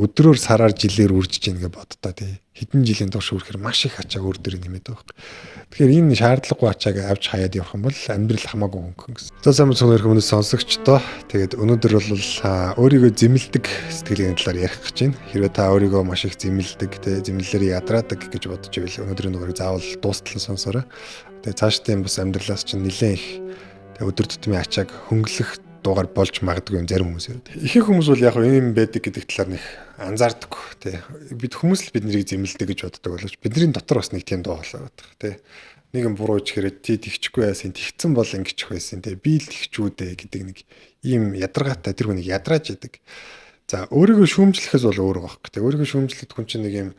өдрөөр сараар жилээр үржиж гин гэж боддоо тий. Хэдэн жилийн турш үргэлэр маш их ачааг өөр дөр нэмээд байгаа. Тэгэхээр энэ шаардлагагүй ачааг авч хаяад явах юм бол амьдрал хамаагүй хөнгөн гэсэн. За сайн мэцэн хүмүүс сонсогчдоо тэгээд өнөөдөр бол өөрийгөө зэмлдэг сэтгэлийн талаар ярих гэж байна. Хэрвээ та өөрийгөө маш их зэмлдэг тий зэмлэлээр ядраадаг гэж бодож ивэл өнөөдрийн дугаарыг заавал дуустал сонсоорой. Тэгээд цаашдын бас амьдралаас чинь нэлээд их өдөр тутмын ачааг хөнгөлөх дуугаар болж магадгүй зарим хүмүүс яриад. Ихэнх хүмүүс бол яг юм байдаг гэдэг талаар нэг анзаардаг тий. Бид хүмүүс л биднийг зэмлдэг гэж боддог боловч бидний дотор бас нэг тийм дуу болоод байгаа тий. Нэгэн буруу ичгэрэд тий тэгчихгүй байсан, тэгцэн бол ингэчих байсан тий. Би л тэгчүүдээ гэдэг нэг ийм ядаргаатай тэр хүнийг ядрааж идэг. За өөрийгөө шүүмжлэхээс бол өөр байгаа хэрэг. Өөрийгөө шүүмжлэхэд хүн чинь нэг юм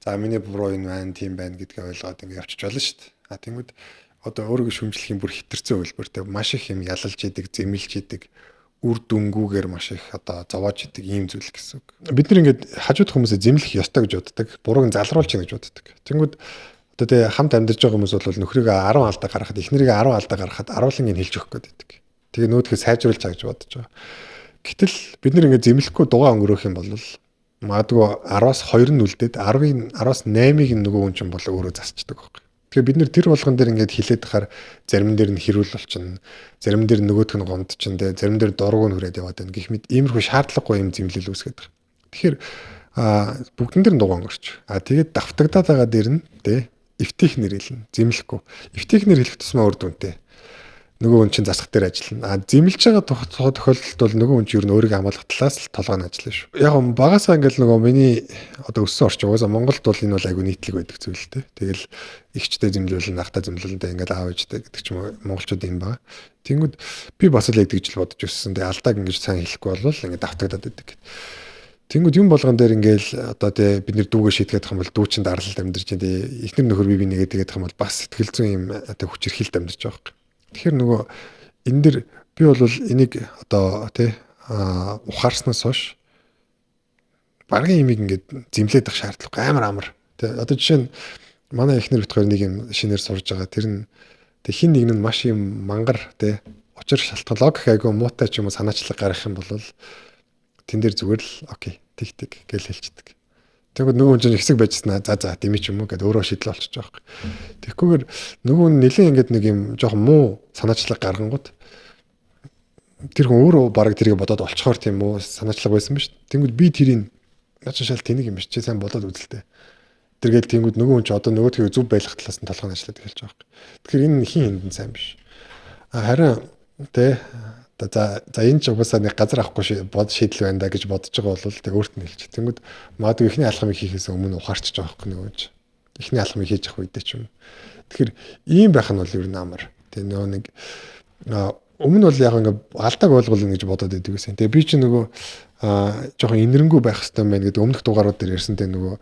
за миний буруу энэ байна, тийм байна гэдгийг ойлгоод ингэ явчих болно шүү дээ. Тэнгүүд одоо өөрийгөө шүүмжлэх юм бүр хэтэрсэн хөлбөртэй маш их юм ялалж идэг, зэмлж идэг, үр дүнгүүгээр маш их одоо зовоож идэг ийм зүйл гэсэн үг. Бид нар ингээд хажууд хүмүүсээ зэмлэх ёстой гэж боддог. Бурууг залруулж чинь гэж боддог. Тэнгүүд одоо тэгээ хамт амьдарч байгаа хүмүүс бол нөхрийгөө 10 алдаа гаргахад, эхнэрийгээ 10 алдаа гаргахад 10-ыг хэлж өгөх гээд байдаг. Тэгээ нөөдхөө сайжруулж чаа гэж бодож байгаа. Гэтэл бид нар ингээд зэмлэхгүй дугаа өнгөрөх юм бол магадгүй 10-аас 2 нь үлдээд 10-аас 8-ыг нөгөө хүн чинь бол өөрөө засчдаг байхгүй. Тэгэхээр бид нэр тэр болгон дээр ингээд хилээд тахаар зарим дээр нь хэрүүл болчихно. Зарим дээр нөгөөх нь гомдчихно те. Зарим дээр дургуй нь хүрээд яваад байна. Гэх мэт иймэрхүү шаардлагагүй юм зэмлэл үүсгээд байна. Тэгэхээр бүгдэн дээр нь дугаан горч. Тэгээд давтагдаад байгаа дээр нь те эвтихнэр хэлнэ. Зэмлэхгүй. Эвтихнэр хэлэх тусмаа үр дүнтэй. Нөгөө хүн чинь засах дээр ажиллана. Зэмлж байгаа тохиолдолд бол нөгөө хүн чинь ер нь өөрийгөө хамгаалах талаас л толгойн ажиллана шүү. Яг багасаа ингээл нөгөө миний одоо өссөн орчин угаасаа Монголд бол энэ бол айгүй нийтлэг байдаг зүйл те. Тэгэл ихчтэй зэмлүүлэн, ахтай зэмлүүлэнтэй ингээл аав ээжтэй гэдэг ч юм уу монголчууд юм байна. Тэнгүүд би бас л яг тэгж л бодож өссөн. Тэгээ алдааг ингэж сайн хэлэхгүй бол ингээд давтагдаад байдаг. Тэнгүүд юм болгон дээр ингээл одоо те бид нэр дүүгээ шийтгэх юм бол дүү чин дарлалд амьдарч те эхнэр нөхөр бие биенийгээ тэгээд юм бол бас сэтгэл зүйн юм одоо хүчирхийлд амьдарч байгаа юм. Тэгэхээр нөгөө энэ дэр би бол энийг одоо тий ухаарснаас хойш багын имийг ингээд зэмлээд ах шаардлагагүй амар. Тий одоо жишээ нь манай эхнэр бит хоёр нэг юм шинээр сурж байгаа. Тэр нь тий хин нэг нь маш юм мангар тий учир шалтгаан логик айгүй муутай ч юм уу санаачлаг гарах юм бол тэн дээр зүгээр л окей тэг гэж хэлчихдэг. Тэгвэл нөгөө хүн хэсэг байжснаа за дэмий ч юм уу гэдээ өөрөө шийдэл болчихж байгаа юм. Тэгэхгүйгээр нөгөө хүн нэлээд ингээд нэг юм жоохон муу санаачлаг гаргангууд тэр хүн өөрөө бараг тэрийг бодоод олцохоор тийм үү санаачлаг байсан ба ш. Тэнгүүд би тэрийг начаа шал тэнэг юм биш чи сайн бодоод үзэлтэй. Тэргээл тэнгүүд нөгөө хүн ч одоо нөгөөдхийг зөв байлгах талаас нь толгойн ажиллаад эхэлж байгаа юм. Тэгэхээр энэ хин хиндэн сайн биш. Харин тэ за энэ ч угаасаа нэг газар авахгүй шийдэл байна да гэж бодож байгаа бол тэг өөрт нь хэлчих. Тэнгүүд магадгүй ихний алхамыг хийхээс өмнө ухаарчих жоох гэх нэг. Ихний алхамыг хийж явах үедээ ч юм. Тэгэхээр ийм байх нь бол ер нь амар. Тэг нөгөө нэг өмнө бол яг ингээ алдааг ойлгуулна гэж бодоод байдаг гэсэн. Тэгээ би чи нөгөө жоохон инэрэнгүй байх хэрэгтэй байна гэдэг өмнөх дугаарууд дээр ярьсантай нөгөө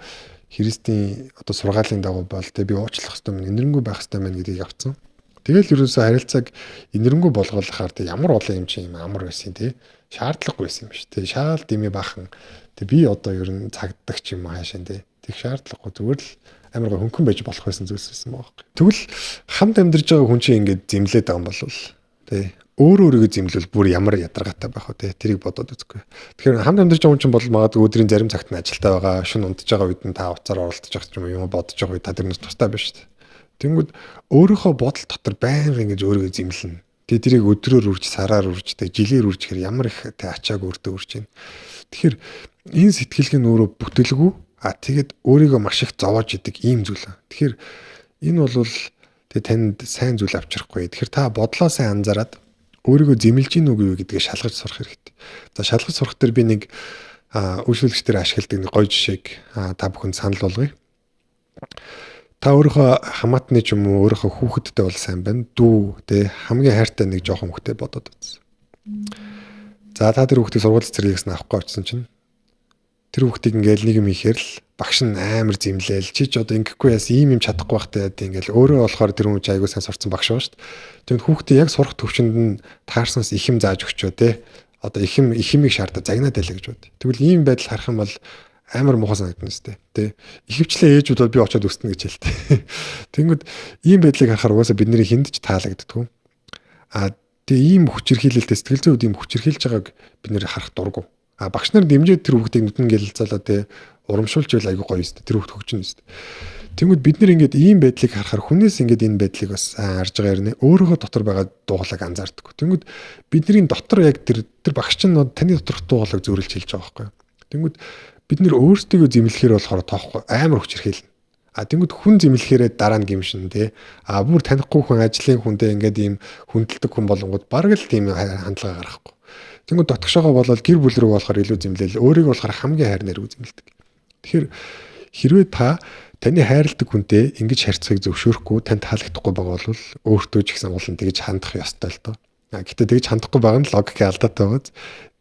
Христийн одоо сургаалын дагуу бол тэг би уучлах хэрэгтэй байна, инэрэнгүй байх хэрэгтэй байна гэдгийг авцсан. Тэгэл ерөөсөө харилцааг инэрэнгүй болгохоор тэг ямар олон юм чи юм амар байсан тий. Шаардлагагүй байсан юм биш. Тэг шаал дэмий бахан. Тэг би одоо ер нь цагддаг ч юм хаашаа тий. Тэг шаардлагагүй зүгээр л амар гоо хөнгөн байж болох байсан зүйлс байсан байгаа. Тэгвэл хамт амьдарч байгаа хүн чинь ингээд зэмлээд байгаа юм бол тий. Өөрийгөө зэмлэл бүр ямар ядаргаатай байх вэ тий. Тэрийг бодоод үзэхгүй. Тэгэхээр хамт амьдарч байгаа хүн чинь бол магадгүй өдрийн зарим цагт нь ажилтаа байгаа, шөнө унтж байгаа үед нь та уцаар оролдож байгаа ч юм уу бодож байгаа үед та тэрнээс тустай биш тий. Тэнгүүд өөрийнхөө бодол дотор байнга ингэж өөрийгөө зэмлэнэ. Тэгээ тэрийг өдрөөр үрж, сараар үрж, тэгээ жилээр үрж гэхээр ямар их тэ ачааг өөртөө үрж байна. Тэгэхээр энэ сэтгэлгийн өөрөө бүтэлгүй тэгээд өөрийгөө маш их зовоож идэг ийм зүйл. Тэгэхээр энэ бол тэгээ танд сайн зүйл авчрахгүй. Тэгэхээр та бодлоо сайн анзаараад өөрийгөө зэмлэж гин үгүй юу гэдгийг шалгаж сурах хэрэгтэй. За шалгаж сурах дээр би нэг үйлчлэгч дээр ашигладаг нэг гоё жишээг та бүхэнд санал болгоё. Та өөрийнхөө хамаатны ч юм уу өөрийнхөө хүүхэдтэй бол сайн байна. Дүү тэ хамгийн хайртай нэг жоохон хүүхдээ бодоод үзсэн. За та тэр хүүхдийг сургууль цэцэрлэгээс нь авахгүй очсон чинь тэр хүүхдийг ингээл нэг юм ихээр л багш нь амар зэмлээл чи ч одоо ингэхгүй яас ийм юм чадахгүй байхтай ингээл өөрөө болохоор тэр хүн айгуу сайн сурцсан багш байгаа шүү дээ. Тэгвэл хүүхдээ яг сурах төвчөнд нь таарснаас их юм зааж өгчөө тэ. Одоо их юмыг шаардаа загнаад байлаа гэж бод. Тэгвэл ийм байдал харах юм бол амар муухай санагдана сте. Тэ. Ихэвчлэн ээжүүд бол би очиод өснө гэж хэлдэг. Тэнгүүд ийм байдлыг харахаар угаасаа бидний хүнд ч таалагддаг. Тэгээ ийм хүчирхийлэлтэй сэтгэл зүйд ийм хүчирхийлж байгааг бид нэр харах дурггүй. Багш нар дэмжиж тэр хүүхдийг нүдэн гэлэлцээлээ те урамшуулж байл айгуу гоё өстэй. Тэр хүүхд хөгжинэ өстэй. Тэнгүүд бид нар ингээд ийм байдлыг харахаар хүнээс ингээд энэ байдлыг бас харж байгаа юм нэ. Өөрөөхөө дотор байгаа дуугалаг анзаардаг. Тэнгүүд бидний дотор яг тэр багш чинь таны доторх дуугалаг зөриөлж хэлж байгаа байхгүй юу. Тэнгүүд бид нэр өөрсдөө зэмлэхээр болохоор тоохгүй амар хүч хэрхэлнэ. Тэнгүүд хүн зэмлэхээрээ дараа нь гимшин те. Бүр танихгүй хүн ажлын хүндээ ингээд ийм хүндэлдэг хүн болонгууд бараг л тийм хандлага гаргахгүй. Тэнгүүд дотгошоогоо болоод гэр бүл рүү болохоор илүү зэмлээл. Өөрийгөө болохоор хамгийн хайр нэргүй зэмлэдэг. Тэгэхээр хэрвээ таны хайрладаг хүнтэй ингэж харьцахыг зөвшөөрөхгүй, танд таалагдахгүй байгаа бол өөртөө ч гэсэн улан тэгж хандах ёстой л доо. Гэхдээ тэгж хандахгүй байгаа нь логикийн алдаатай байгааз.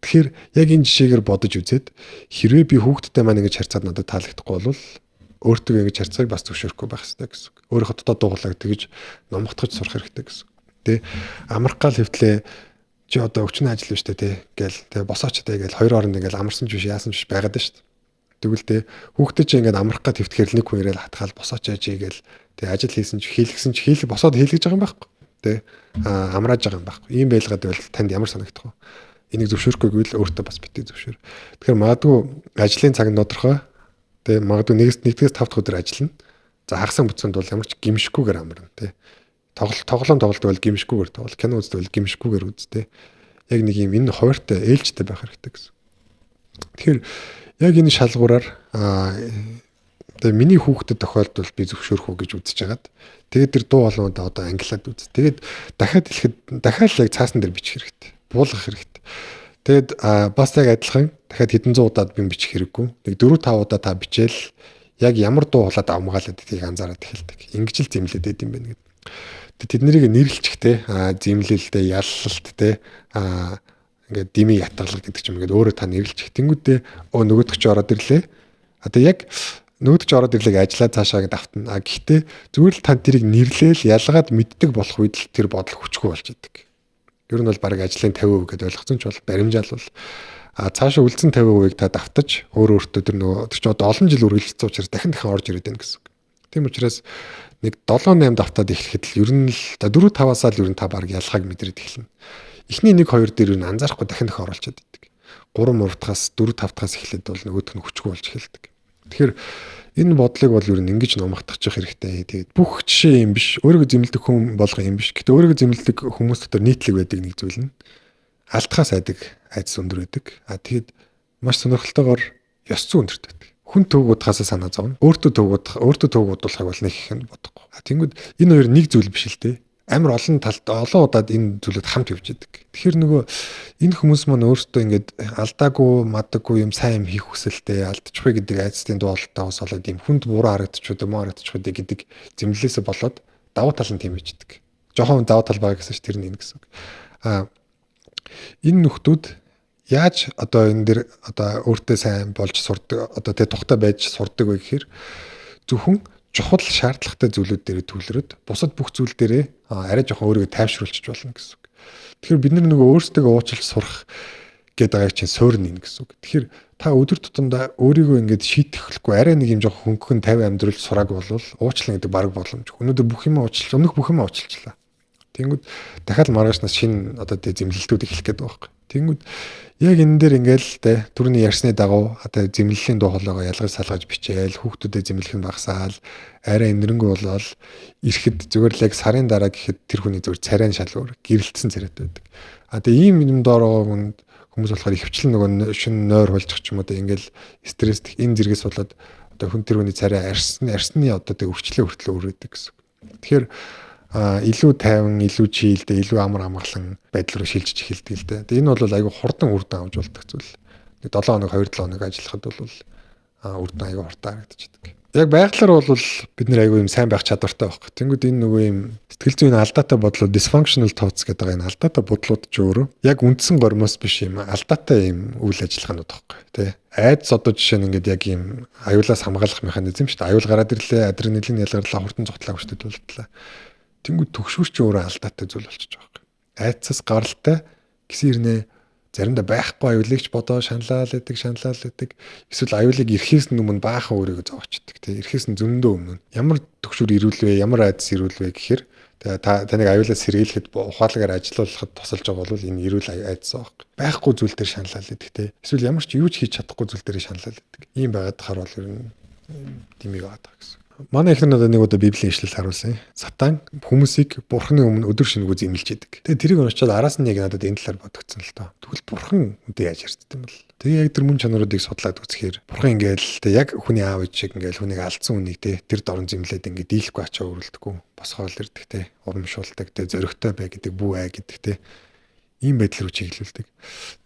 Тэгэхээр яг энэ жишээгээр бодож үзээд хэрвээ би хүүхдтэй маань ингэж харьцаад надад таалагдахгүй бол өөртөө ингэж харьцахыг бас зөвшөөрөхгүй байх хэрэгтэй гэсэн үг. Өөрийнхөө дотоод дуугалаг тэгж номготгож сурах хэрэгтэй гэсэн үг. Тэ амархгаал хэвтлээ чи одоо өчнө ажил биш тэ гээл тэ босооч тэ гээл хоёр хооронд ингээл амарсан ч биш яасан ч биш байгаад байна шүү дээ. Тэгвэл тэ хүүхдээ чи ингээд амрах гад хэвтгэхэр нэг хүн ирээл хатгаал босооч ээжээ гээл тэ ажил хийсэн чи хийлгсэн чи босоод хийлгэж байгаа юм байхгүй. Тэ амрааж байгаа юм байхгүй. Ийм байлгаад байвал танд ямар санагдах вэ? Энийг зөвшөөрөхгүй гэвэл өөртөө бас битгий зөвшөөр. Тэгэхээр магадгүй ажлын цаг нь тодорхой. Тэ магадгүй нэгдээс 5 дахь өдөр ажиллана. За хагасан буцанд бол ямар ч гимшгүйгээр амарна тэ. Тоглоом тоглолтод бол гимшгүйгээр тоглол. Кино үздэг бол гимшгүйгээр үз тэ. Яг нэг юм энэ хуваартай ээлжтэй байх хэрэгтэй гэсэн. Тэгэхээр яг энэ шалгуураар тэгээ миний хүүхдэд тохиолдвол би зөвшөөрөх үү гэж үзэж хагаад тэгээд тэр дуу хоолойд одоо англиад үз. Тэгээд дахиад л яг цаасан дээр бичих хэрэгтэй. Буулгах хэрэгтэй. Тэгэд бас яг адилхан дахиад хэдэн зуун удаад би бичих хэрэггүй. Нэг 4-5 удаа та бичээл яг ямар дуу хоолойд амгаалаад гэдгийг анзаараад эхэлдэг. Ингэж л зэмлээд байд юм байна гэдэг. Тэд нарыг нэрлэлчтэй зэмлэлтэй яллалттэй ингээд дими ятгалаг гэдэг ч юм ингээд өөрөө та нэрлэж тэнгүүдээ нөгөөдөг ч ороод ирлээ. Одоо яг нөгөөдөг ч ороод ирлээ ажиллаад цаашаа ингээд автана. Гэхдээ зүгээр л та тэрийг нэрлээл ялгаад мэддэг болох үед л тэр бодол хүчгүй болж идэг. Ер нь бол баг ажлын 50% гэдээ ойлгосон ч бол баримжаал бол цаашаа үлдсэн 50%-ийг та давтаж өөртөө тэр нөгөө тэр ч одоо олон жил үргэлжилсэн учраас дахин орж ирээд байна гэсэн. Тийм учраас нэг 7-8 давтаад эхлэхэд л ер нь л 4-5-аас л ер нь та баг ялгааг мэдрээд эхэлнэ. Эхний 1-2 дээр юу анзаарахгүй дахин оролцоод идэг. 3-3-аас 4-5-аас эхлээд бол нөгөөх нь хүчгүй болж эхэлдэг. Тэгэхээр энэ бодлыг бол ер нь ингэж номготчих хэрэгтэй. Тэгээд бүх жишээ юм биш. Өөрийгөө зэмлэдэг хүн болгох юм биш. Гэтэ өөрийгөө зэмлэдэг хүмүүс дотор нийтлэг байдаг нэг зүйл нь алдхаас айдаг, айдас өндөр байдаг. Тэгэд маш сонирхолтойгоор ёс зүйн өндөртэй байдаг. Хүн төвгүүдхээс санаа зовно. Өөртөө төвгүүдүүлэхийг бол нэг их нь бодохгүй. Тэнгүүд энэ хоёр нэг зүйл биш л дээ. Амар олон талд олон удаад энэ зүйлүүд хамт явж идэг. Тэгэхээр нөгөө энэ хүмүүс маань өөртөө ингээд алдаагүй, мадаггүй юм сайн юм хийх хүсэлтэй алдчихгүй гэдэг айцтын дуулалтаа усолоод юм хүнд буруу харагдчихвээ, муу харагдчихвээ гэдэг зэмлэлээсээ болоод давуу тал нь тийм байж идэг. Жохон давуу тал байгаа гэсэн чинь тэр нь энэ гэсэн үг. Энэ нөхдүүд яаж одоо энэ дэр одоо өөртөө сайн болж сурдаг, одоо тэ тухтай байж сурдаг вэ гэхээр зөвхөн чухал шаардлагатай зүйлүүд дээр төвлөрöd бусад бүх зүйл дээрээ арай жоохон өөрийгөө тайвшруулчих болно гэсэн үг. Тэгэхээр бид нар нөгөө өөрсдөө уучлж сурах гэдэг аяг чинь суурин нэ гэсэн үг. Тэгэхээр та өдөр тутамдаа өөрийгөө ингээд шийтгэхгүй арай нэг юм жоохон хөнгөн 50 амьдрал сурааг болвол уучлах гэдэг бараг боломж. Өнөөдөр бүх юм уучлж, өмнөх бүх юм уучлалаа. Тэнгүүд дахиад маргаашнаас шинэ одоо тэ зэмлэлтүүд эхлэх гээд байгаа байхгүй. Тэнгүүд яг энэ дээр ингээл тэ түрүүний ярьсны дагуу одоо зэмлэлийн дуу хоолойгоо ялгаж салгаж бичээл хүүхдүүдэд зэмлэх нь багасаал арай энэрэнгүй болоод ирэхэд зүгээр л яг сарын дараа гэхэд тэр хүний зүгээр царайн шалгуур гэрэлтсэн царайтай байдаг. Тэгээ ийм юм доороо хүмүүс болохоор ихвчлэн нөгөө шин нойр хулжчих ч юм уу тэ ингээл стресс энэ зэрэгс болоод одоо хүн тэр хүний царай арсны одоо тэ өрчлөө өрөөдөг гэсэн. Тэгэхээр илүү тайван, илүү чийлдэ, илүү амар амгалан байдал руу шилжиж эхэлдэг л дээ. Энэ бол айгүй хурдан үр дүн авч болдог зүйл. Нэг 7 хоног, 2-7 хоног ажиллахад бол үр дүн айгүй хурдан харагдчихдаг. Яг байгалаар бол бид нэр айгүй юм сайн байх чадвартай байхгүй. Тэнгүүд энэ нөгөө юм сэтгэл зүйн алдаатай бодлоо dysfunctional thoughts гэдэг энэ алдаатай бодлууд ч өөрөө яг үндсэн гормоос биш юм алдаатай юм үйл ажиллагаанууд байхгүй. Тэ. Айдас одоо жишээ нь ингээд яг юм аюулаас хамгаалах механизм шүү дээ. Аюул гараад ирлээ, адреналин ялгарлаа, хурдан цогтлаа хүчтэй болтлаа. Тэнгүүд төгшүүрч өөрөө алдаатай зүйл болчихж байгаа юм. Айдсаас гаралтай гэсэн ирнэ заримдаа байхгүй аюулыг ч бодоо шаналал байдаг. Эсвэл аюулыг ирэхээс өмнө баахан өөрийгөө зовоочдөг. Тэ ирэхээс нь зөндөө өмнө. Ямар төгшүүр ирүүлвэ, ямар айдас ирүүлвэ гэхээр Тэгээ таныг аюулаас сэргийлэхэд ухаалгаар ажилуулахад тусалж байгаа бол энэ эрүүл айдсан байхгүй зүйл дээр шаналал гэдэг те. Эсвэл ямар ч юу ч хийж чадахгүй зүйл дээр шаналал гэдэг. Ийм байгаад харвал ер нь димиг аваад байгаа гэсэн. Манай ихнэр надад нэг удаа Библийн ишлэл харуулсан. Сатан хүмүүсийг бурхны өмнө өдөр шөнөгүй зэмлэж идэг. Тэгээ тэрийг уншаад араас нь яг надад энэ талаар бодогдсон л доо. Тэгвэл бурхан үдээ яаж ярьдсан юм бол. Тэгээ яг тэр мөн чанаруудыг судлаад үзэхээр бурхан ингээл тэг яг хүний аав ээж шиг ингээл хүнийг алдсан үнийг тэр дорн зэмлээд ингээд дийлэхгүй ачаа өрөлдөггүй. Босгоол ирдэг те. Урамшуулдаг те. Зөрөгтэй бай гэдэг бүү ай гэдэг те. Ийм байдал руу чиглүүлдэг.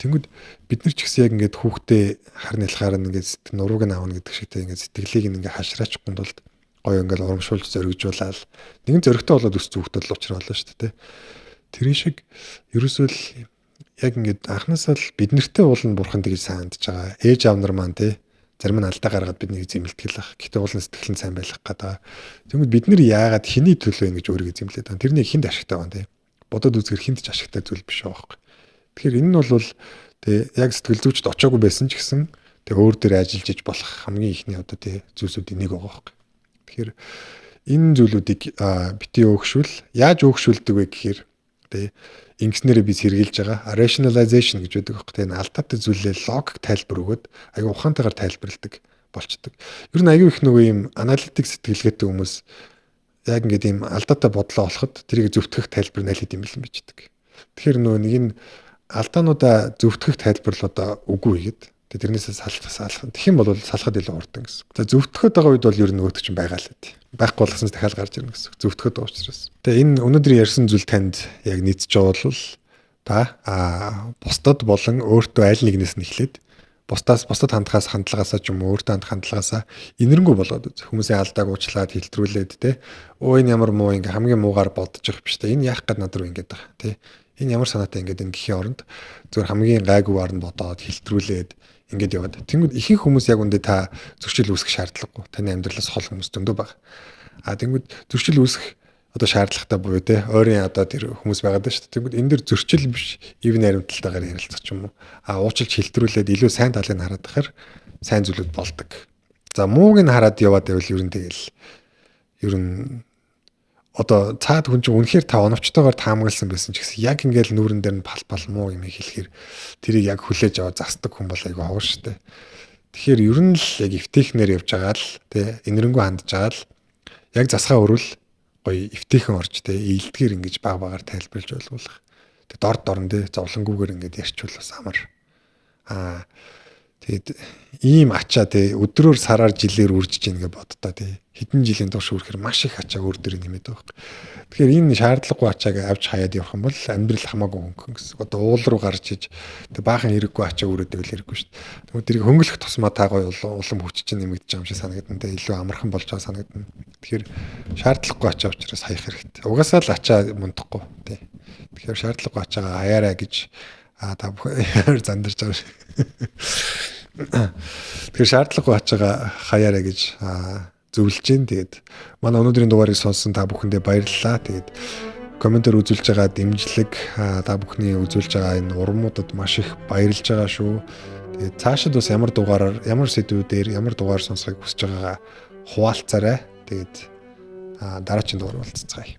Тэнгүүд бид нар ч гэсэн яг ингээд хүүхдээ харны ялахаар ингээд нурууг нь аавна гэдэг шигтэй ингээд сэтгэлийг ингээд хашраачихгүй тулд гоё ингээл урамшуулж зөргижуулаад нэгэн зөрөгтэй болоод өс зүгтөл уучраа болно шүү дээ. Тэрийн шиг ерөөсөө л яг ингээд анхнаасаа л бид нартэй уулын бурхан гэж саандж байгаа. Ээж аав нар маань те зарим нь алдаа гаргаад биднийг зэмлтгэл ах. Гэтэ уулын сэтгэл нь сайн байх гэдэг. Тэгмэд бид нар яагаад хэний төлөө ингэж өөрийгөө зэмлээд байгаа. Тэрний хинд ашигтай байна те. Бодоод үзэхэр хинд ч ашигтай зүйл биш байгаа байхгүй. Тэгэхээр энэ нь бол те яг сэтгэл зүйчд очоогүй байсан ч гэсэн те өөр дээр ажиллаж иж болох хамгийн ихний одоо те зүйлсүүдийн нэг байгаа байхгүй. Тэгэхээр энэ зүйлүүдийг битгий өөгшүүл яаж өөгшүүлдэг вэ гэхээр тэ ингэснээрээ би сэргийлж байгаа rationalization гэж байдаг байхгүй тэ алдаатай зүйлээ логик тайлбар өгөөд аюу ухаантайгаар тайлбарладаг болчдөг. Ер нь аюу их нөгөө юм аналитик сэтгэлгээтэй хүмүүс яг ингээд ийм алдаатай бодлоо олоход тэрийг зөвтгөх тайлбар нэлээд юм бэлэн бичдэг. Тэгэхээр нөгөө нэг нь алдаануудаа зөвтгөх тайлбар л одоо үгүй гэдэг. Тэрнээсээ салах. Тэгэх юм бол салахад илүү хурдан гэсэн. За зөвтгөхөд байгаа үед бол ер нь өөдөг чинь байгаа л дээ. Байхгүй болгоснос дахиад гарч ирнэ гэсэн. Зөвтгөхөд байгаа учраас. Тэгээ энэ өнөөдөр ярьсан зүйл танд яг нийцж байгаа бол та бусдад болон өөртөө аль нэгнээс нь эхлээд бусдад хандлагаасаа ч юм уу өөртөө хандлагаасаа инэрэнгүү болгоод үз. Хүмүүсийн алдааг уучлаад хэлтрүүлээд те. Энэ ямар муу ингээ хамгийн муугаар бодож явах биш те. Энэ яах гээд над руу ингээд байгаа те. Энэ ямар санаатай ингээд энэ гэхийн оронд зөвхөн хамгийн гайгүйгээр нь бодоод хэлтрүүлээд ингээд яваад. Тэнгүүд ихэнх хүмүүс яг үндэ та зөрчил үүсгэх шаардлагагүй. Таны амьдралаас хол хүмүүс зөндөө байгаа. Тэнгүүд зөрчил үүсгэх одоо шаардлагатай буюу те ойрын одоо тэр хүмүүс байгаад байна шүү дээ. Тэнгүүд энэ дэр зөрчил биш ив найрамдалтайгаар ярилцах ч юм уу. Уучлж хэлтрүүлээд илүү сайн талыг хараад байхаар сайн зүйлүүд болдог. За мууг нь хараад яваад байвал ер нь тэгэл ер нь одоо цаад хүн чинь үнэхээр та оновчтойгоор таамагласан байсан ч гэсэн яг ингээл нүүрэн дээр нь пал муу юм хэлэхээр тэрийг яг хүлээж аваад засдаг хүн бол айгүй ховор штэ. Тэгэхээр ер нь л яг эвтэйхнэр явж байгаа л тий инэрэнгүү хандж байгаа л яг засгаа өрвөл гоё эвтэйхэн орж тий ийдгээр ингэж баг багаар тайлбарлаж ойлгуулах. Тэг дорн тий зовлонгүйгээр ингэж ярьчвал бас амар. Тэгэд ийм ачаа тий өдрөөр сараар жилээр үржиж ийн гэж боддоо тий хэдэн жилийн турш үргэхээр маш их ачаа өөр дөр нэмээд байгаа. Тэгэхээр энэ шаардлагагүй ачааг авч хаяад явах юм бол амьдрал хамаагүй хөнгөн гэсэн. Одоо уул руу гарч иж тэг баахан хэрэггүй ачаа өрөөд байвал хэрэггүй шүү дээ. Тэгмээ тэрийг хөнгөлөх тусмаа та гоё улам хүч чинь нэмэгдэж байгаа юм шиг санагдана тий илүү амархан болж байгаа санагдана. Тэгэхээр шаардлагагүй ачаа учраас хаях хэрэгтэй. Угаасаа л ачаа мундахгүй тий. Тэгэхээр шаардлагагүй ачаагаа хаяараа гэж та бүхэн зандарч байгаа. Тэгэхээр шаардлагагүй ачаагаа хаяараа гэж зөвлөж гин. Тэгээд манай өнөөдрийн дугаарыг сонссон та бүхэндээ баярлалаа. Тэгээд комментээр үзүүлж байгаа дэмжлэг та бүхний үзүүлж байгаа энэ урмуудад маш их баярлж байгаа шүү. Тэгээд цаашид бас ямар дугаараар ямар сэдвүүдээр ямар дугаар сонсохыг хүсэж байгаагаа хуваалцаарай. Тэгээд дараагийн дугаар уулзцгаая.